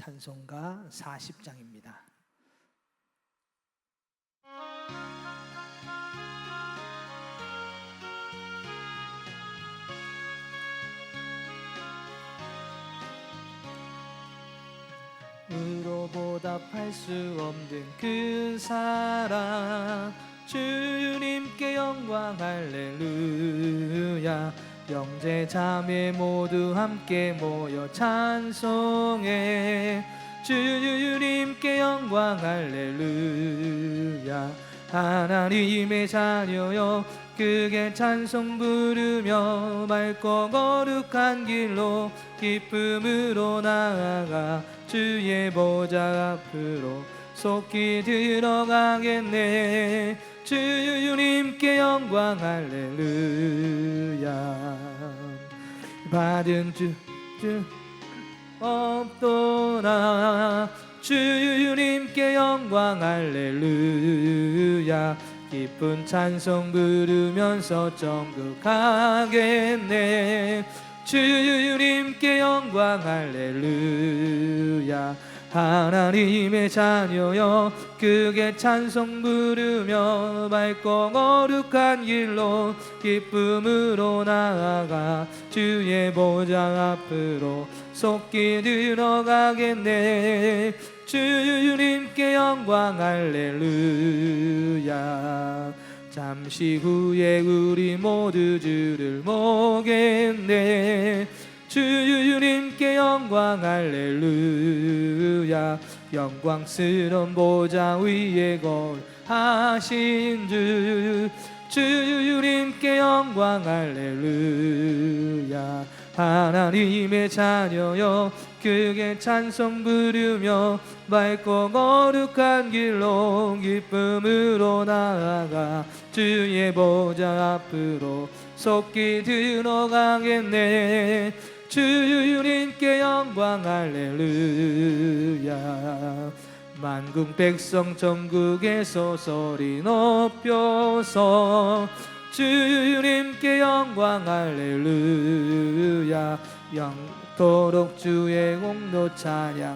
찬송가 40장입니다. 으로 보답할 수 없는 그 사랑, 주님께 영광 할렐루야. 형제 자매 모두 함께 모여 찬송해. 주님께 영광 할렐루야. 하나님의 자녀여 크게 찬송 부르며 맑고 거룩한 길로 기쁨으로 나아가 주의 보좌 앞으로 속히 들어가겠네. 주님께 영광 할렐루야. 받은 주 없도다. 주님께 영광 할렐루야. 기쁜 찬송 부르면서 천국 가겠네. 주님께 영광 할렐루야. 하나님의 자녀여 크게 찬송 부르며 맑고 거룩한 길로 기쁨으로 나아가 주의 보좌 앞으로 속히 들어가겠네. 주님께 영광 할렐루야. 잠시 후에 우리 모두 주를 모겠네. 주님께 영광 할렐루야. 영광스러운 보좌 위에 거하신 주, 주님께 영광 할렐루야. 하나님의 자녀여 크게 찬송 부르며 맑고 거룩한 길로 기쁨으로 나아가 주의 보좌 앞으로 속히 들어가겠네. 주님께 영광 할렐루야. 만국 백성 전국에서 소리 높여서 주님께 영광 할렐루야. 영토록 주의 공로 찬양하겠네.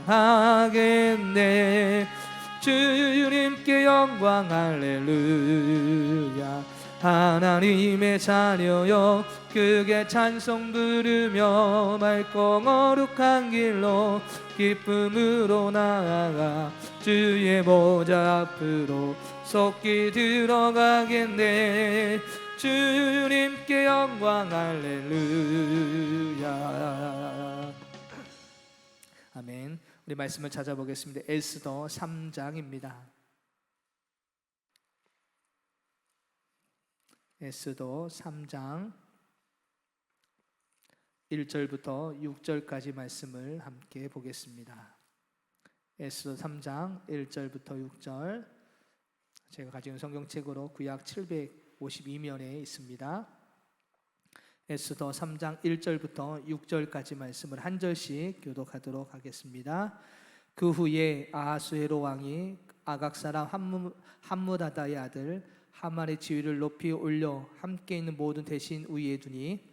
주님께 영광 할렐루야. 하나님의 자녀여 크게 찬송 부르며 맑고 거룩한 길로 기쁨으로 나아가 주의 보좌 앞으로 속히 들어가겠네. 주님께 영광 할렐루야. 아멘. 우리 말씀을 찾아보겠습니다. 에스더 3장입니다. 에스더 3장 1절부터 6절까지 말씀을 함께 보겠습니다. 에스더 3장 1절부터 6절, 제가 가지고 있는 성경책으로 구약 752면에 있습니다. 에스더 3장 1절부터 6절까지 말씀을 한 절씩 교독하도록 하겠습니다. 그 후에 아하수에로 왕이 아각 사람 함므다다의 아들 하만의 지위를 높이 올려 함께 있는 모든 대신 위에 두니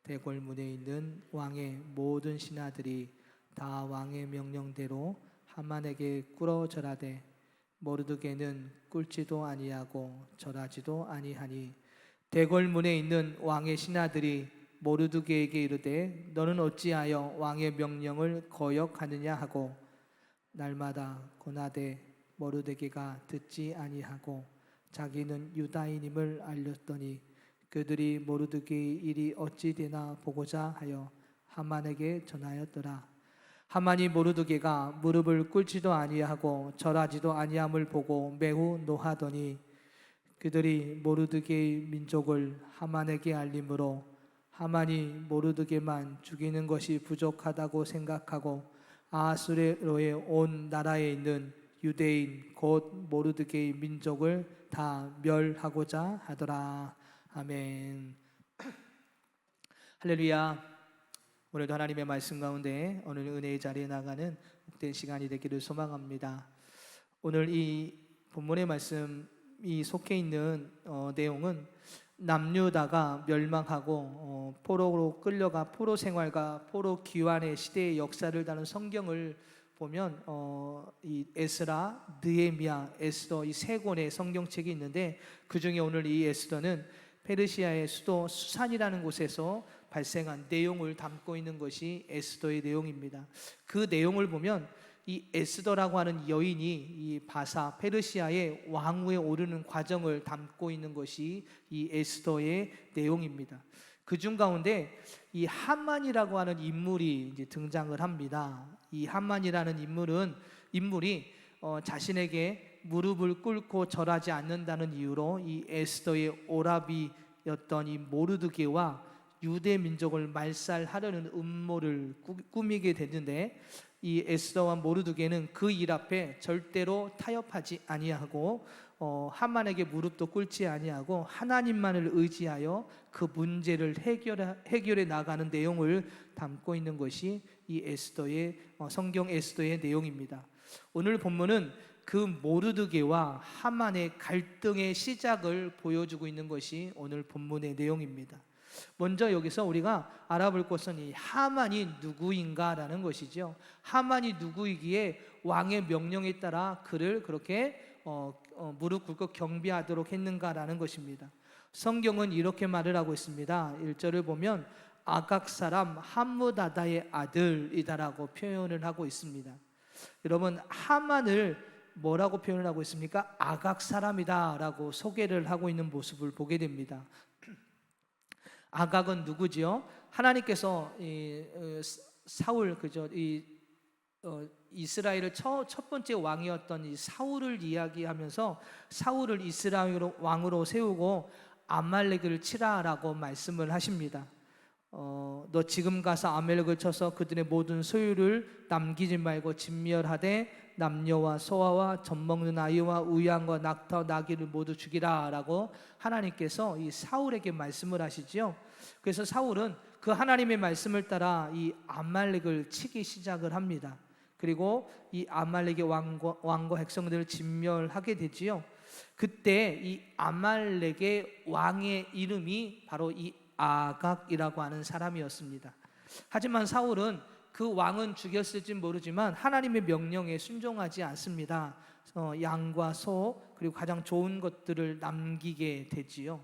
대궐문에 있는 왕의 모든 신하들이 다 왕의 명령대로 하만에게 꿇어 절하되 모르드게는 꿇지도 아니하고 절하지도 아니하니 대궐문에 있는 왕의 신하들이 모르드게에게 이르되 너는 어찌하여 왕의 명령을 거역하느냐 하고 날마다 고나되 모르드게가 듣지 아니하고 자기는 유다인임을 알렸더니 그들이 모르드게의 일이 어찌 되나 보고자 하여 하만에게 전하였더라. 하만이 모르드게가 무릎을 꿇지도 아니하고 절하지도 아니함을 보고 매우 노하더니 그들이 모르드게의 민족을 하만에게 알림으로 하만이 모르드게만 죽이는 것이 부족하다고 생각하고 아하수에로의 온 나라에 있는 유대인 곧 모르드게의 민족을 다 멸하고자 하더라. 아멘. 할렐루야. 오늘도 하나님의 말씀 가운데 오늘 은혜의 자리에 나가는 복된 시간이 되기를 소망합니다. 오늘 이 본문의 말씀이 속해 있는 내용은 남유다가 멸망하고 포로로 끌려가 포로 생활과 포로 귀환의 시대의 역사를 다룬 성경을 보면 이 에스라, 느헤미야, 에스더 이 세 권의 성경책이 있는데 그 중에 오늘 이 에스더는 페르시아의 수도 수산이라는 곳에서 발생한 내용을 담고 있는 것이 에스더의 내용입니다. 그 내용을 보면 이 에스더라고 하는 여인이 이 바사 페르시아의 왕위에 오르는 과정을 담고 있는 것이 이 에스더의 내용입니다. 그중 가운데 이 하만이라고 하는 인물이 이제 등장을 합니다. 이 하만이라는 인물이 자신에게 무릎을 꿇고 절하지 않는다는 이유로 이 에스더의 오라비였던 이 모르드게와 유대 민족을 말살하려는 음모를 꾸미게 됐는데 이 에스더와 모르드게는 그 일 앞에 절대로 타협하지 아니하고 하만에게 무릎도 꿇지 아니하고 하나님만을 의지하여 그 문제를 해결해 나가는 내용을 담고 있는 것이 이 에스더의 성경 에스더의 내용입니다. 오늘 본문은 그 모르드게와 하만의 갈등의 시작을 보여주고 있는 것이 오늘 본문의 내용입니다. 먼저 여기서 우리가 알아볼 것은 이 하만이 누구인가라는 것이죠. 하만이 누구이기에 왕의 명령에 따라 그를 그렇게 무릎 꿇고 경배하도록 했는가라는 것입니다. 성경은 이렇게 말을 하고 있습니다. 1절을 보면 아각 사람 함므다다의 아들이다라고 표현을 하고 있습니다. 여러분, 하만을 뭐라고 표현을 하고 있습니까? 아각 사람이다라고 소개를 하고 있는 모습을 보게 됩니다. 아각은 누구지요? 하나님께서 사울 이스라엘의 첫 번째 왕이었던 이 사울을 이야기하면서 사울을 이스라엘 왕으로 세우고 아말렉을 치라라고 말씀을 하십니다. 너 지금 가서 아말렉을 쳐서 그들의 모든 소유를 남기지 말고 진멸하되 남녀와 소아와 젖먹는 아이와 우양과 낙타 나귀를 모두 죽이라라고 하나님께서 이 사울에게 말씀을 하시죠. 그래서 사울은 그 하나님의 말씀을 따라 이 아말렉을 치기 시작을 합니다. 그리고 이 아말렉의 왕과 백성들을 진멸하게 되지요. 그때 이 아말렉의 왕의 이름이 바로 이 아각이라고 하는 사람이었습니다. 하지만 사울은 그 왕은 죽였을지 모르지만 하나님의 명령에 순종하지 않습니다. 양과 소 그리고 가장 좋은 것들을 남기게 되지요.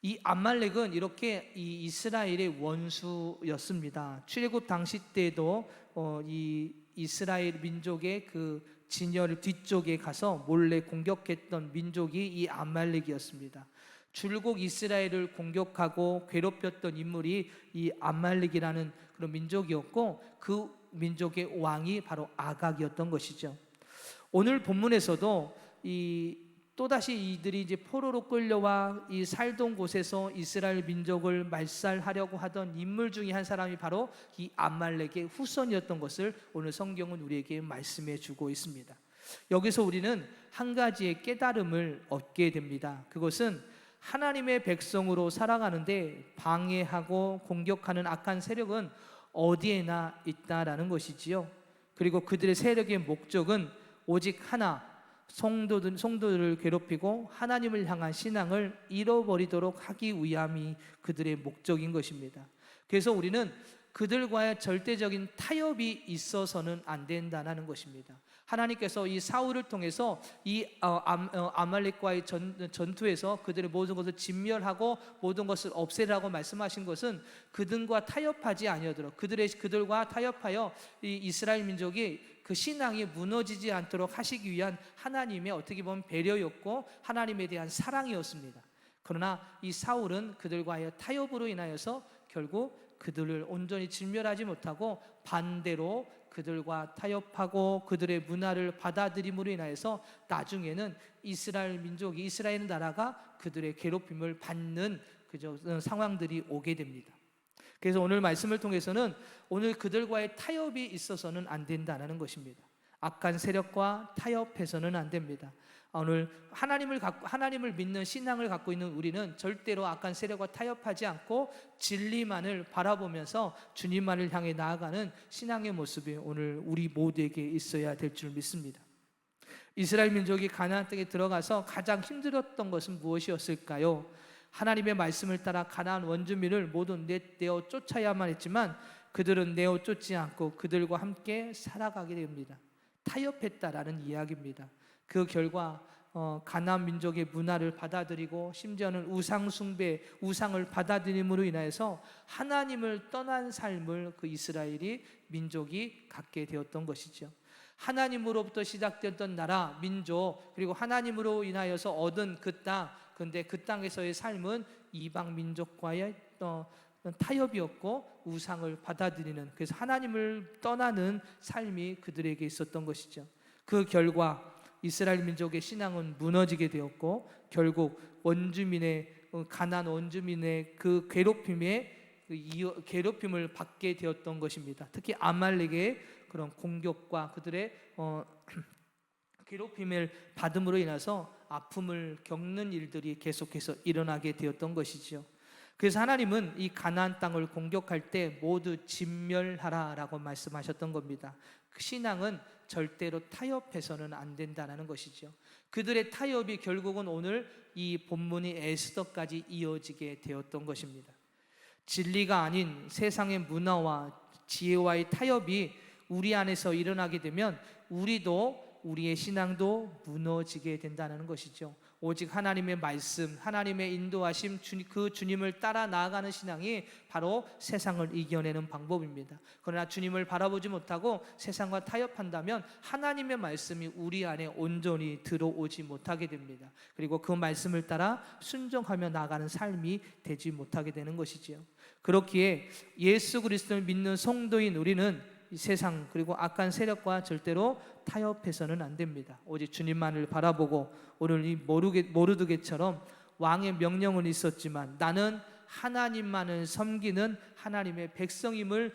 이 아말렉은 이렇게 이 이스라엘의 원수였습니다. 출애굽 당시 때도 이 이스라엘 민족의 그 진열 뒤쪽에 가서 몰래 공격했던 민족이 이 아말렉이었습니다. 줄곧 이스라엘을 공격하고 괴롭혔던 인물이 이 아말렉이라는 그런 민족이었고 그 민족의 왕이 바로 아각이었던 것이죠. 오늘 본문에서도 또다시 이들이 이제 포로로 끌려와 이 살던 곳에서 이스라엘 민족을 말살하려고 하던 인물 중에 한 사람이 바로 이 아말렉의 후손이었던 것을 오늘 성경은 우리에게 말씀해 주고 있습니다. 여기서 우리는 한 가지의 깨달음을 얻게 됩니다. 그것은 하나님의 백성으로 살아가는데 방해하고 공격하는 악한 세력은 어디에나 있다라는 것이지요. 그리고 그들의 세력의 목적은 오직 하나, 성도들을 괴롭히고 하나님을 향한 신앙을 잃어버리도록 하기 위함이 그들의 목적인 것입니다. 그래서 우리는 그들과의 절대적인 타협이 있어서는 안 된다는 것입니다. 하나님께서 이 사울을 통해서 이 아말렉과의 전투에서 그들의 모든 것을 진멸하고 모든 것을 없애라고 말씀하신 것은 그들과 타협하지 아니하도록 그들과 타협하여 이 이스라엘 민족이 그 신앙이 무너지지 않도록 하시기 위한 하나님의 어떻게 보면 배려였고 하나님에 대한 사랑이었습니다. 그러나 이 사울은 그들과의 타협으로 인하여서 결국 그들을 온전히 진멸하지 못하고 반대로 그들과 타협하고 그들의 문화를 받아들임으로 인하여서 나중에는 이스라엘 민족이 이스라엘 나라가 그들의 괴롭힘을 받는 상황들이 오게 됩니다. 그래서 오늘 말씀을 통해서는 오늘 그들과의 타협이 있어서는 안 된다는 것입니다. 악한 세력과 타협해서는 안 됩니다. 오늘 하나님을 믿는 신앙을 갖고 있는 우리는 절대로 악한 세력과 타협하지 않고 진리만을 바라보면서 주님만을 향해 나아가는 신앙의 모습이 오늘 우리 모두에게 있어야 될 줄 믿습니다. 이스라엘 민족이 가나안 땅에 들어가서 가장 힘들었던 것은 무엇이었을까요? 하나님의 말씀을 따라 가나안 원주민을 모두 내어 쫓아야만 했지만 그들은 내어 쫓지 않고 그들과 함께 살아가게 됩니다. 타협했다라는 이야기입니다. 그 결과 가나안 민족의 문화를 받아들이고 심지어는 우상 숭배, 우상을 받아들임으로 인하여서 하나님을 떠난 삶을 그 이스라엘이 민족이 갖게 되었던 것이죠. 하나님으로부터 시작되었던 나라, 민족, 그리고 하나님으로 인하여서 얻은 그 땅, 근데 그 땅에서의 삶은 이방 민족과의 타협이었고 우상을 받아들이는, 그래서 하나님을 떠나는 삶이 그들에게 있었던 것이죠. 그 결과 이스라엘 민족의 신앙은 무너지게 되었고 결국 가나안 원주민의 그 괴롭힘을 받게 되었던 것입니다. 특히 아말렉의 그런 공격과 그들의 괴롭힘을 받음으로 인해서 아픔을 겪는 일들이 계속해서 일어나게 되었던 것이죠. 그래서 하나님은 이 가나안 땅을 공격할 때 모두 진멸하라라고 말씀하셨던 겁니다. 그 신앙은 절대로 타협해서는 안 된다는 것이죠. 그들의 타협이 결국은 오늘 이 본문이 에스더까지 이어지게 되었던 것입니다. 진리가 아닌 세상의 문화와 지혜와의 타협이 우리 안에서 일어나게 되면 우리의 신앙도 무너지게 된다는 것이죠. 오직 하나님의 말씀, 하나님의 인도하심, 그 주님을 따라 나아가는 신앙이 바로 세상을 이겨내는 방법입니다. 그러나 주님을 바라보지 못하고 세상과 타협한다면 하나님의 말씀이 우리 안에 온전히 들어오지 못하게 됩니다. 그리고 그 말씀을 따라 순종하며 나아가는 삶이 되지 못하게 되는 것이지요. 그렇기에 예수 그리스도를 믿는 성도인 우리는 이 세상 그리고 악한 세력과 절대로 타협해서는 안 됩니다. 오직 주님만을 바라보고 오늘 이 모르드게처럼 왕의 명령은 있었지만 나는 하나님만을 섬기는 하나님의 백성임을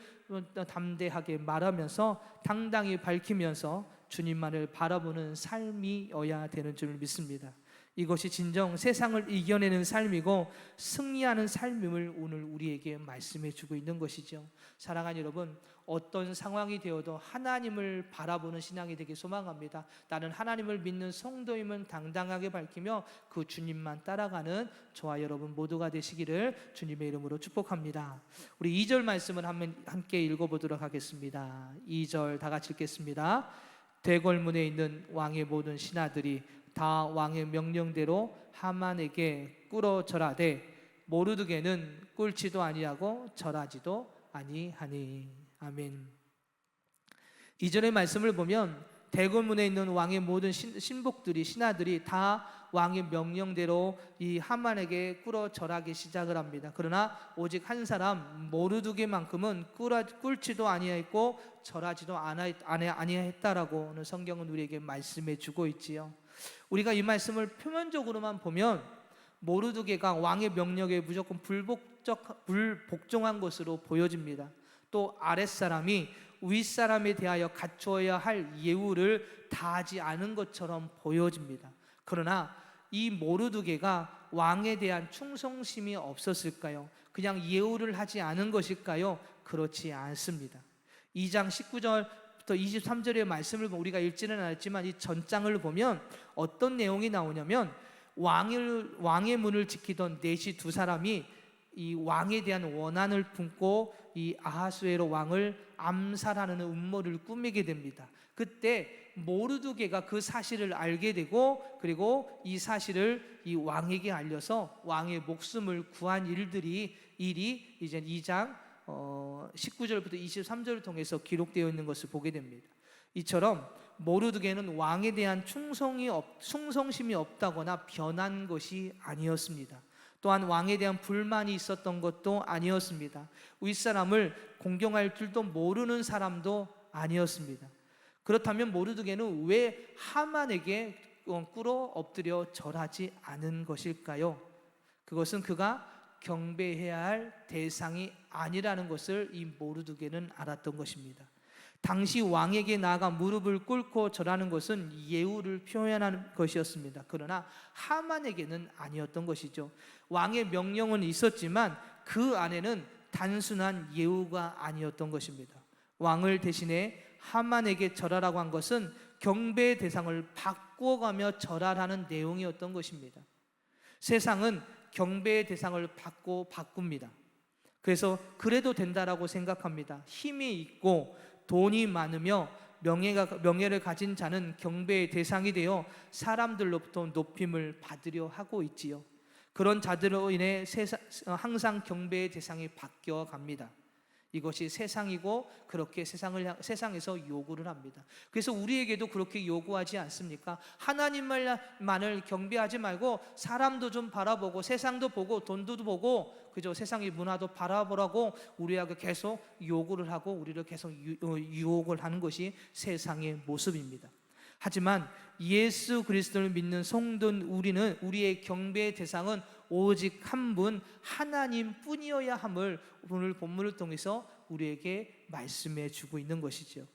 담대하게 말하면서 당당히 밝히면서 주님만을 바라보는 삶이어야 되는 줄 믿습니다. 이것이 진정 세상을 이겨내는 삶이고 승리하는 삶임을 오늘 우리에게 말씀해 주고 있는 것이죠. 사랑하는 여러분, 어떤 상황이 되어도 하나님을 바라보는 신앙이 되길 소망합니다. 나는 하나님을 믿는 성도임을 당당하게 밝히며 그 주님만 따라가는 저와 여러분 모두가 되시기를 주님의 이름으로 축복합니다. 우리 2절 말씀을 함께 읽어보도록 하겠습니다. 2절 다 같이 읽겠습니다. 대궐문에 있는 왕의 모든 신하들이 다 왕의 명령대로 하만에게 꿇어 절하되 모르드게는 꿇지도 아니하고 절하지도 아니하니. 아멘. 이전의 말씀을 보면 대궐문에 있는 왕의 모든 신하들이 다 왕의 명령대로 이 하만에게 꿇어 절하기 시작을 합니다. 그러나 오직 한 사람 모르드게만큼은 꿇지도 아니하였고 절하지도 아니하였다라고 오늘 성경은 우리에게 말씀해 주고 있지요. 우리가 이 말씀을 표면적으로만 보면 모르드게가 왕의 명령에 무조건 불복종한 것으로 보여집니다. 또 아랫사람이 윗사람에 대하여 갖춰야 할 예우를 다하지 않은 것처럼 보여집니다. 그러나 이 모르드게가 왕에 대한 충성심이 없었을까요? 그냥 예우를 하지 않은 것일까요? 그렇지 않습니다. 2장 19절부터 23절의 말씀을 우리가 읽지는 않았지만 이 전장을 보면 어떤 내용이 나오냐면 왕의 문을 지키던 넷이 두 사람이 이 왕에 대한 원한을 품고 이 아하수에로 왕을 암살하는 음모를 꾸미게 됩니다. 그때 모르드게가 그 사실을 알게 되고 그리고 이 사실을 이 왕에게 알려서 왕의 목숨을 구한 일이 이제 2장 19절부터 23절을 통해서 기록되어 있는 것을 보게 됩니다. 이처럼 모르드게는 왕에 대한 충성심이 없다거나 변한 것이 아니었습니다. 또한 왕에 대한 불만이 있었던 것도 아니었습니다. 윗사람을 공경할 줄도 모르는 사람도 아니었습니다. 그렇다면 모르드게는 왜 하만에게 꿇어 엎드려 절하지 않은 것일까요? 그것은 그가 경배해야 할 대상이 아니라는 것을 이 모르드게는 알았던 것입니다. 당시 왕에게 나아가 무릎을 꿇고 절하는 것은 예우를 표현하는 것이었습니다. 그러나 하만에게는 아니었던 것이죠. 왕의 명령은 있었지만 그 안에는 단순한 예우가 아니었던 것입니다. 왕을 대신해 하만에게 절하라고 한 것은 경배의 대상을 바꾸어가며 절하라는 내용이었던 것입니다. 세상은 경배의 대상을 바꿉니다. 그래서 그래도 된다라고 생각합니다. 힘이 있고 돈이 많으며 명예를 가진 자는 경배의 대상이 되어 사람들로부터 높임을 받으려 하고 있지요. 그런 자들로 인해 항상 경배의 대상이 바뀌어 갑니다. 이것이 세상이고 그렇게 세상에서 요구를 합니다. 그래서 우리에게도 그렇게 요구하지 않습니까? 하나님만을 경배하지 말고 사람도 좀 바라보고 세상도 보고 돈도 보고 그저 세상의 문화도 바라보라고 우리에게 계속 요구를 하고 우리를 계속 유혹을 하는 것이 세상의 모습입니다. 하지만 예수 그리스도를 믿는 성도인 우리의 경배의 대상은 오직 한 분 하나님뿐이어야 함을 오늘 본문을 통해서 우리에게 말씀해 주고 있는 것이죠.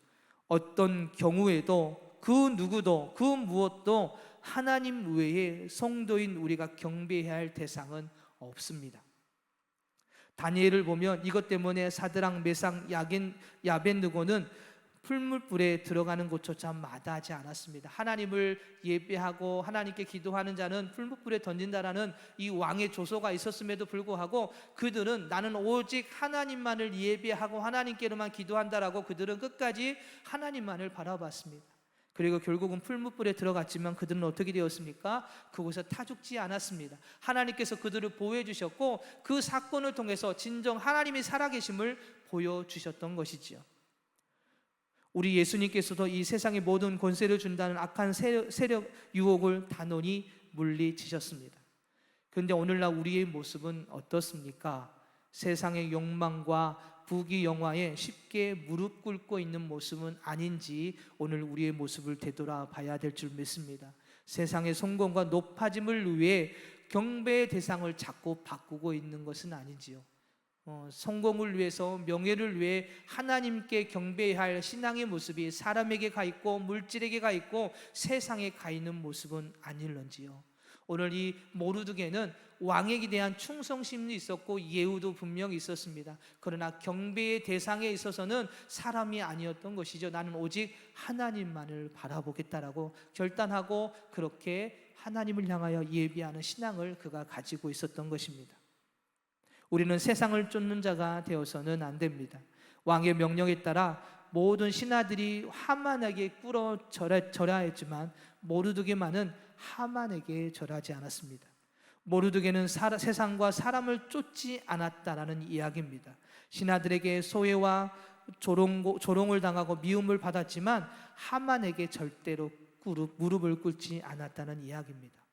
어떤 경우에도 그 누구도 그 무엇도 하나님 외에 성도인 우리가 경배해야 할 대상은 없습니다. 다니엘을 보면 이것 때문에 사드락 메삭 야벳느고는 풀무불에 들어가는 곳조차 마다하지 않았습니다. 하나님을 예배하고 하나님께 기도하는 자는 풀무불에 던진다라는 이 왕의 조소가 있었음에도 불구하고 그들은 나는 오직 하나님만을 예배하고 하나님께로만 기도한다라고 그들은 끝까지 하나님만을 바라봤습니다. 그리고 결국은 풀무불에 들어갔지만 그들은 어떻게 되었습니까? 그곳에 타 죽지 않았습니다. 하나님께서 그들을 보호해 주셨고 그 사건을 통해서 진정 하나님이 살아계심을 보여주셨던 것이지요. 우리 예수님께서도 이 세상의 모든 권세를 준다는 악한 세력 유혹을 단호히 물리치셨습니다. 그런데 오늘날 우리의 모습은 어떻습니까? 세상의 욕망과 부귀영화에 쉽게 무릎 꿇고 있는 모습은 아닌지 오늘 우리의 모습을 되돌아봐야 될 줄 믿습니다. 세상의 성공과 높아짐을 위해 경배의 대상을 자꾸 바꾸고 있는 것은 아닌지요. 성공을 위해서 명예를 위해 하나님께 경배해야 할 신앙의 모습이 사람에게 가 있고 물질에게 가 있고 세상에 가 있는 모습은 아닐런지요. 오늘 이 모르드게는 왕에게 대한 충성심이 있었고 예우도 분명히 있었습니다. 그러나 경배의 대상에 있어서는 사람이 아니었던 것이죠. 나는 오직 하나님만을 바라보겠다라고 결단하고 그렇게 하나님을 향하여 예비하는 신앙을 그가 가지고 있었던 것입니다. 우리는 세상을 쫓는 자가 되어서는 안 됩니다. 왕의 명령에 따라 모든 신하들이 하만에게 꿇어 절해야 했지만 모르드게만은 하만에게 절하지 않았습니다. 모르드게는 세상과 사람을 쫓지 않았다라는 이야기입니다. 신하들에게 소외와 조롱을 당하고 미움을 받았지만 하만에게 절대로 무릎을 꿇지 않았다는 이야기입니다.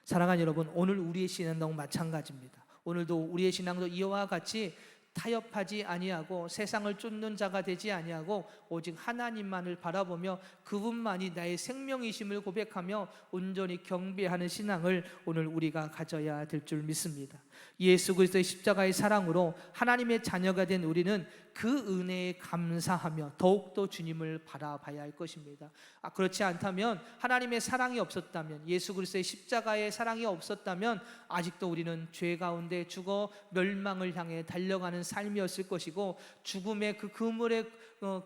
사랑하는 여러분, 오늘 우리의 신앙도 마찬가지입니다. 오늘도 우리의 신앙도 이와 같이 타협하지 아니하고 세상을 쫓는 자가 되지 아니하고 오직 하나님만을 바라보며 그분만이 나의 생명이심을 고백하며 온전히 경배하는 신앙을 오늘 우리가 가져야 될 줄 믿습니다. 예수 그리스도의 십자가의 사랑으로 하나님의 자녀가 된 우리는 그 은혜에 감사하며 더욱더 주님을 바라봐야 할 것입니다. 그렇지 않다면 하나님의 사랑이 없었다면 예수 그리스도의 십자가의 사랑이 없었다면 아직도 우리는 죄 가운데 죽어 멸망을 향해 달려가는 삶이었을 것이고 죽음의 그 그물에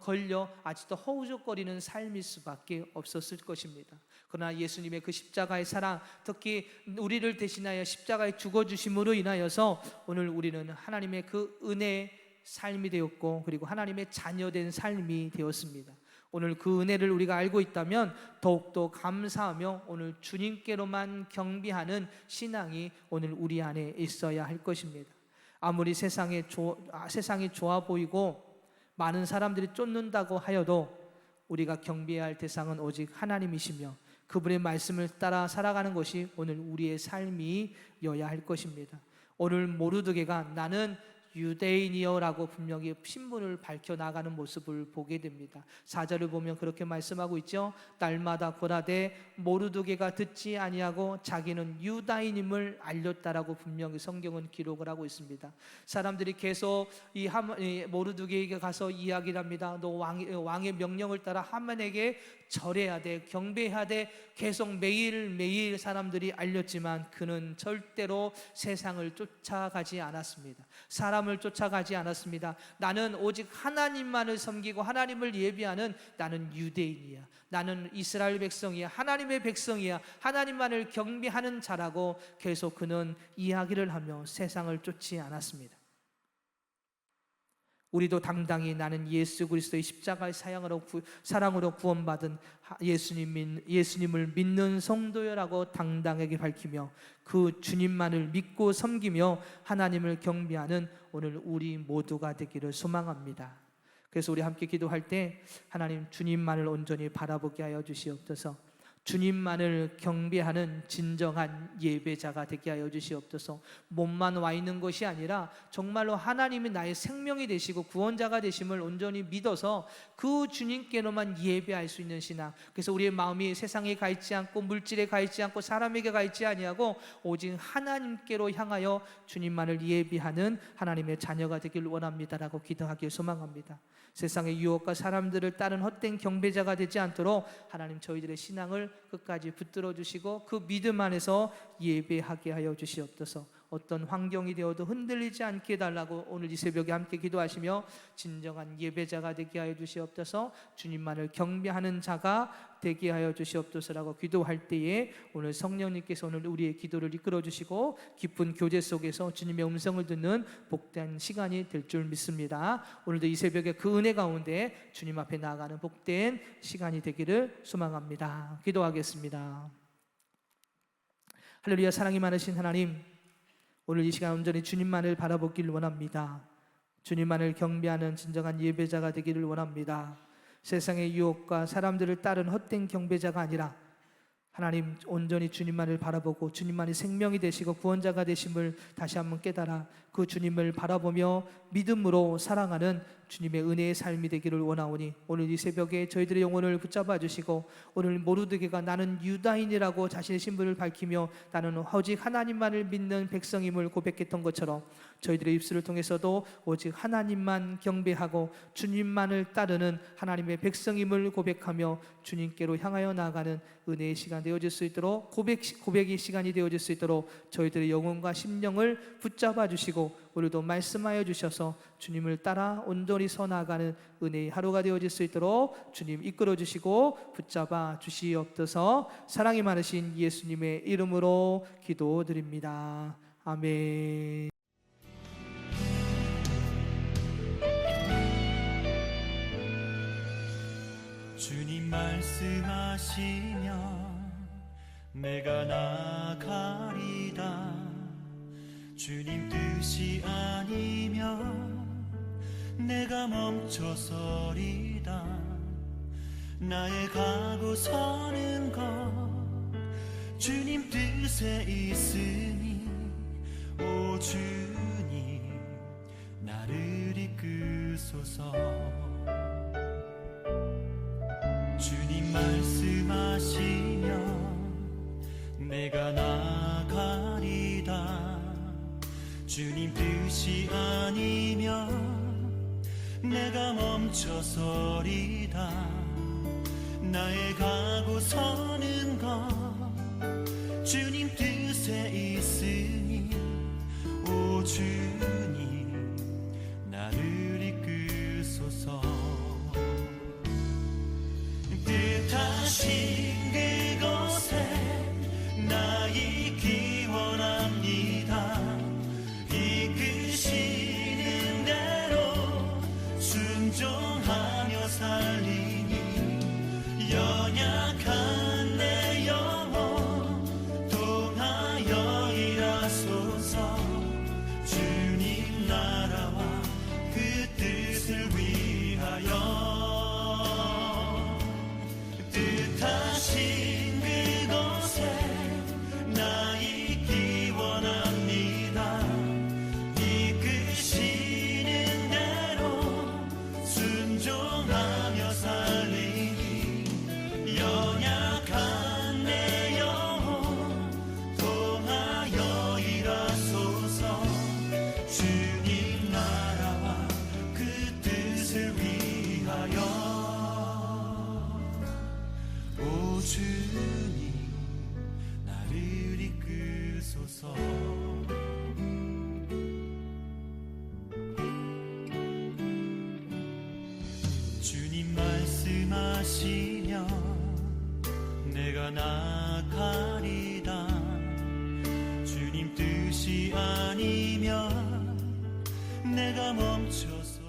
걸려 아직도 허우적거리는 삶일 수밖에 없었을 것입니다. 그러나 예수님의 그 십자가의 사랑, 특히 우리를 대신하여 십자가에 죽어주심으로 인하여서 오늘 우리는 하나님의 그 은혜의 삶이 되었고 그리고 하나님의 자녀된 삶이 되었습니다. 오늘 그 은혜를 우리가 알고 있다면 더욱더 감사하며 오늘 주님께로만 경배하는 신앙이 오늘 우리 안에 있어야 할 것입니다. 아무리 세상이 좋아 보이고 많은 사람들이 쫓는다고 하여도 우리가 경배해야 할 대상은 오직 하나님이시며 그분의 말씀을 따라 살아가는 것이 오늘 우리의 삶이어야 할 것입니다. 오늘 모르드게가 나는 유대인이여라고 분명히 신분을 밝혀나가는 모습을 보게 됩니다. 4절을 보면 그렇게 말씀하고 있죠. 날마다 고라되 모르드게가 듣지 아니하고 자기는 유다인임을 알렸다라고 분명히 성경은 기록을 하고 있습니다. 사람들이 계속 이 모르드게에게 가서 이야기를 합니다. 너 왕의 명령을 따라 하만에게 절해야 돼, 경배해야 돼. 계속 매일매일 사람들이 알렸지만 그는 절대로 세상을 쫓아가지 않았습니다. 사람 사람을 쫓아가지 않았습니다. 나는 오직 하나님만을 섬기고 하나님을 예비하는 나는 유대인이야. 나는 이스라엘 백성이야. 하나님의 백성이야. 하나님만을 경배하는 자라고 계속 그는 이야기를 하며 세상을 쫓지 않았습니다. 우리도 당당히 나는 예수 그리스도의 십자가의 사랑으로 구원받은 예수님을 믿는 성도여라고 당당하게 밝히며 그 주님만을 믿고 섬기며 하나님을 경배하는 오늘 우리 모두가 되기를 소망합니다. 그래서 우리 함께 기도할 때 하나님 주님만을 온전히 바라보게 하여 주시옵소서. 주님만을 경배하는 진정한 예배자가 되게 하여 주시옵소서. 몸만 와 있는 것이 아니라 정말로 하나님이 나의 생명이 되시고 구원자가 되심을 온전히 믿어서 그 주님께로만 예배할 수 있는 신앙. 그래서 우리의 마음이 세상에 가 있지 않고 물질에 가 있지 않고 사람에게 가 있지 아니하고 오직 하나님께로 향하여 주님만을 예배하는 하나님의 자녀가 되길 원합니다라고 기도하길 소망합니다. 세상의 유혹과 사람들을 따른 헛된 경배자가 되지 않도록 하나님 저희들의 신앙을 끝까지 붙들어 주시고 그 믿음 안에서 예배하게 하여 주시옵소서. 어떤 환경이 되어도 흔들리지 않게 해달라고 오늘 이 새벽에 함께 기도하시며 진정한 예배자가 되게 하여 주시옵소서. 주님만을 경배하는 자가 되게 하여 주시옵소서라고 기도할 때에 오늘 성령님께서 오늘 우리의 기도를 이끌어 주시고 깊은 교제 속에서 주님의 음성을 듣는 복된 시간이 될 줄 믿습니다. 오늘도 이 새벽에 그 은혜 가운데 주님 앞에 나아가는 복된 시간이 되기를 소망합니다. 기도하겠습니다. 할렐루야. 사랑이 많으신 하나님, 오늘 이 시간 온전히 주님만을 바라보길 원합니다. 주님만을 경배하는 진정한 예배자가 되기를 원합니다. 세상의 유혹과 사람들을 따른 헛된 경배자가 아니라 하나님 온전히 주님만을 바라보고 주님만이 생명이 되시고 구원자가 되심을 다시 한번 깨달아 그 주님을 바라보며 믿음으로 사랑하는 주님의 은혜의 삶이 되기를 원하오니 오늘 이 새벽에 저희들의 영혼을 붙잡아 주시고 오늘 모르드게가 나는 유다인이라고 자신의 신분을 밝히며 나는 오직 하나님만을 믿는 백성임을 고백했던 것처럼 저희들의 입술을 통해서도 오직 하나님만 경배하고 주님만을 따르는 하나님의 백성임을 고백하며 주님께로 향하여 나아가는 은혜의 시간 되어질 수 있도록 고백의 시간이 되어질 수 있도록 저희들의 영혼과 심령을 붙잡아 주시고 오늘도 말씀하여 주셔서 주님을 따라 온전히 서 나아가는 은혜의 하루가 되어질 수 있도록 주님 이끌어 주시고 붙잡아 주시옵소서. 사랑이 많으신 예수님의 이름으로 기도드립니다. 아멘. 주님 말씀하시면 내가 나가리다. 주님 뜻이 아니면 내가 멈춰서리다. 나의 가고 서는 것 주님 뜻에 있으니 오 주님 나를 이끄소서. 주님 말씀하시면 내가 나가리다. 주님 뜻이 아니면 내가 멈춰서리다. 나의 가고 서는 것 주님 뜻에 있으니 오 주님 나를 이끄소서. 뜻하신 그곳에 나 있기 원합니다. 이끄시는 대로 순종하며 살리니 연약한 내 영혼 통하여 일하소서. 주님 나라와 그 뜻을 위하여 뜻하신 그곳에 나 있기 원합니다. 이끄시는 대로 순종하며 살리니 연약한 내 영혼 통하여 일하소서. 주님 나라와 그 뜻을 위하여 오 주님 나를 이끄소서. 하시면 내가 나가리다. 주님 뜻이 아니면 내가 멈춰서